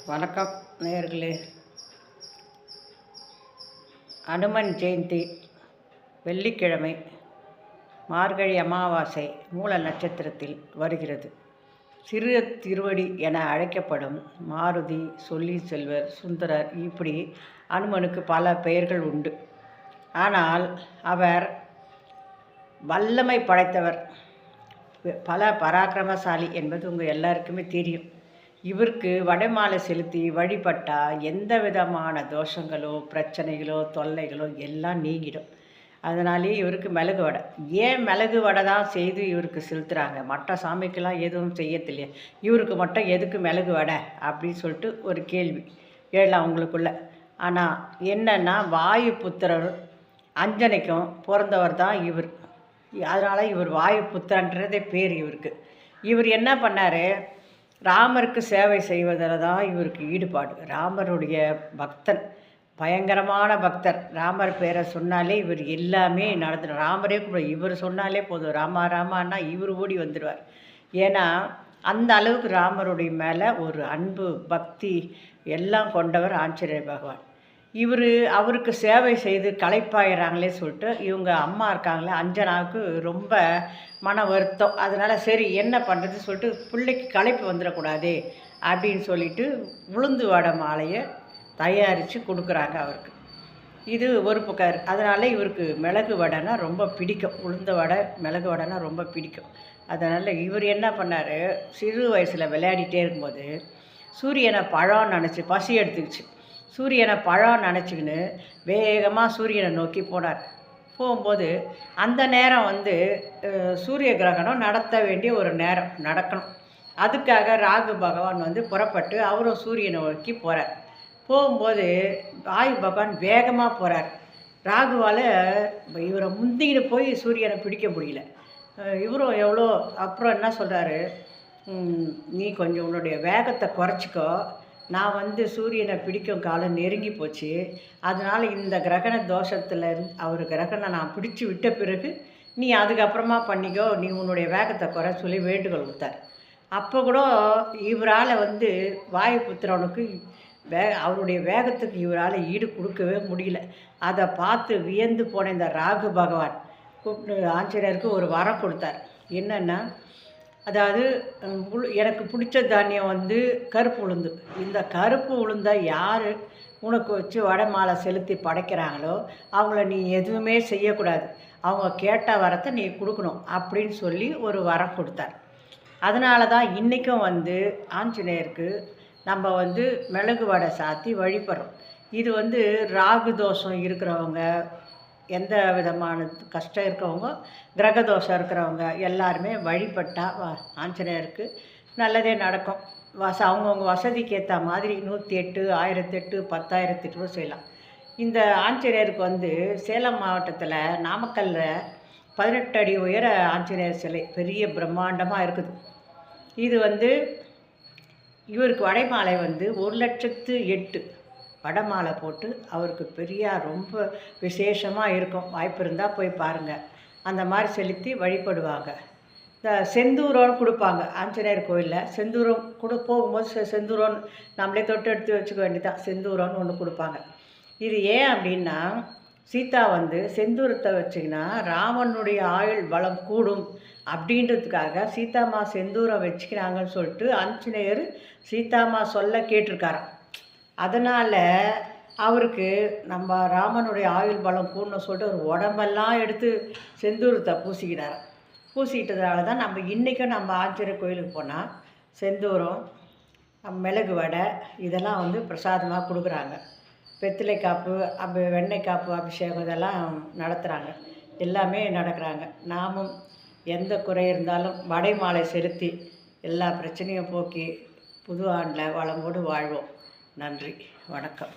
வணக்கம் நேயர்களே. அனுமன் ஜெயந்தி வெள்ளிக்கிழமை, மார்கழி அமாவாசை மூல நட்சத்திரத்தில் வருகிறது. சிறு திருவடி என அழைக்கப்படும் மாருதி, சொல்லி செல்வர், சுந்தரர், இப்படி அனுமனுக்கு பல பெயர்கள் உண்டு. ஆனால் அவர் வல்லமை படைத்தவர், பல பராக்கிரமசாலி என்பது உங்கள் எல்லாருக்குமே தெரியும். இவருக்கு வடைமாலை செலுத்தி வழிபட்டால் எந்த விதமான தோஷங்களோ பிரச்சனைகளோ தொல்லைகளோ எல்லாம் நீங்கிடும். அதனாலே இவருக்கு மிளகு வடை. ஏன் மிளகு வடை தான் செய்து இவருக்கு செலுத்துகிறாங்க? மற்ற சாமிக்கெல்லாம் எதுவும் செய்யத்தில்லையே, இவருக்கு மட்டும் எதுக்கு மிளகு வடை அப்படின்னு சொல்லிட்டு ஒரு கேள்வி எழலாம் அவங்களுக்குள்ள. ஆனால் என்னென்னா, வாயு புத்திரர் அஞ்சனைக்கும் பிறந்தவர் தான் இவர். அதனால் இவர் வாயு புத்திரன்றதே பேர் இவருக்கு. இவர் என்ன பண்ணார்? ராமருக்கு சேவை செய்வதில் தான் இவருக்கு ஈடுபாடு. ராமருடைய பக்தன், பயங்கரமான பக்தர். ராமர் பேரை சொன்னாலே இவர் எல்லாமே நடந்துடும். ராமரே கூட இவர் சொன்னாலே போதும், ராமா ராமான்னா இவர் ஓடி வந்துடுவார். ஏன்னா அந்த அளவுக்கு ராமருடைய மேலே ஒரு அன்பு, பக்தி எல்லாம் கொண்டவர் ஆஞ்சநேயர் பகவான். அவருக்கு சேவை செய்து களைப்பாயிறாங்களே சொல்லிட்டு இவங்க அம்மா இருக்காங்களே அஞ்சனாவுக்கு ரொம்ப மன வருத்தம். அதனால் சரி என்ன பண்ணுறது சொல்லிட்டு பிள்ளைக்கு களைப்பு வந்துடக்கூடாது அப்படின்னு சொல்லிட்டு உளுந்து வடை மாலையை தயாரித்து கொடுக்குறாங்க அவருக்கு. இது ஒரு பக்கம். அதனால் இவருக்கு மிளகு வடைனா ரொம்ப பிடிக்கும். உளுந்த வடை, மிளகு வடைனா ரொம்ப பிடிக்கும். அதனால் இவர் என்ன பண்ணார்? சிறு வயசில் விளையாடிட்டே இருக்கும்போது சூரியனை பழம் நினச்சி பசி எடுத்துக்கிச்சு. சூரியனை பழம் நினச்சிக்கின்னு வேகமாக சூரியனை நோக்கி போனார். போகும்போது அந்த நேரம் சூரிய கிரகணம் நடத்த வேண்டிய ஒரு நேரம் நடக்கணும். அதுக்காக ராகு பகவான் புறப்பட்டு அவரும் சூரியனை நோக்கி போகிறார். போகும்போது வாயு பகவான் வேகமாக போகிறார். ராகுவால் இவரை முந்திக்கிட்டு போய் சூரியனை பிடிக்க முடியல. இவரும் எவ்வளோ அப்புறம் என்ன சொல்கிறாரு? நீ கொஞ்சம் உன்னுடைய வேகத்தை குறைச்சிக்கோ, நான் சூரியனை பிடிக்கும் காலம் நெருங்கி போச்சு, அதனால் இந்த கிரகண தோஷத்தில் அவர் கிரகணை நான் பிடிச்சி விட்ட பிறகு நீ அதுக்கப்புறமா பண்ணிக்கோ, நீ உன்னுடைய வேகத்தை குறை சொல்லி வேண்டுகோள் கொடுத்தார். அப்போ கூட இவரால் வாயுபுத்திரனுக்கு அவருடைய வேகத்துக்கு இவரால் ஈடு கொடுக்கவே முடியல. அதை பார்த்து வியந்து போன இந்த ராகு பகவான் ஆஞ்சநேயருக்கு ஒரு வரம் கொடுத்தார். என்னென்னா, அதாவது எனக்கு பிடிச்ச தானியம் கருப்பு உளுந்து. இந்த கருப்பு உளுந்தை யார் உனக்கு வச்சு வடை மாலை செலுத்தி படைக்கிறாங்களோ அவங்கள நீ எதுவுமே செய்யக்கூடாது, அவங்க கேட்ட வரத்தை நீ கொடுக்கணும் அப்படின்னு சொல்லி ஒரு வரம் கொடுத்தார். அதனால தான் இன்றைக்கும் ஆஞ்சநேயருக்கு நம்ம மிளகு வடை சாத்தி வழிபடுறோம். இது ராகு தோஷம் இருக்கிறவங்க, எந்த விதமான கஷ்டம் இருக்கிறவங்க, கிரகதோஷம் இருக்கிறவங்க எல்லாருமே வழிபட்டால் ஆஞ்சநேயருக்கு நல்லதே நடக்கும். அவங்கவுங்க வசதிக்கு ஏற்ற மாதிரி 108, 1008, 10,008 கூட செய்யலாம். இந்த ஆஞ்சநேயருக்கு சேலம் மாவட்டத்தில் நாமக்கல்லில் 18 அடி உயர ஆஞ்சநேயர் சிலை பெரிய பிரம்மாண்டமாக இருக்குது. இது இவருக்கு வடைமாலை 1,08,000 வடைமாலை போட்டு அவருக்கு பெரிய ரொம்ப விசேஷமாக இருக்கும். வாய்ப்பு இருந்தால் போய் பாருங்கள். அந்த மாதிரி செலுத்தி வழிபடுவாங்க. இந்த செந்தூரம்னு கொடுப்பாங்க ஆஞ்சநேயர் கோயிலில். செந்தூரம் கூட போகும்போது செந்தூரம் நம்மளே தொட்டு எடுத்து வச்சுக்க வேண்டியதான். செந்தூரம்னு ஒன்று கொடுப்பாங்க. இது ஏன் அப்படின்னா, சீதா செந்தூரத்தை வச்சிங்கன்னா ராமனுடைய ஆயுள் பலம் கூடும் அப்படின்றதுக்காக சீதாம்மா செந்தூரம் வச்சுக்கிறாங்கன்னு சொல்லிட்டு ஆஞ்சநேயர் சீதாம்மா சொல்ல கேட்டிருக்காராம். அதனால் அவருக்கு நம்ம ராமனுடைய ஆயுள் பலம் கூடன்னு சொல்லிட்டு ஒரு உடம்பெல்லாம் எடுத்து செந்தூரத்தை பூசிக்கிட்டார். பூசிக்கிட்டதுனால தான் நம்ம இன்றைக்கும் நம்ம ஆஞ்சநேயர் கோயிலுக்கு போனால் செந்தூரம், மிளகு வடை இதெல்லாம் பிரசாதமாக கொடுக்குறாங்க. வெற்றிலை காப்பு, வெண்ணெய் காப்பு அபிஷேகம் இதெல்லாம் நடத்துகிறாங்க. எல்லாமே நடக்கிறாங்க. நாமும் எந்த குறை இருந்தாலும் வடை மாலை செலுத்தி எல்லா பிரச்சனையும் போக்கி புது ஆண்டில் வளமோடு வாழ்வோம். நன்றி, வணக்கம்.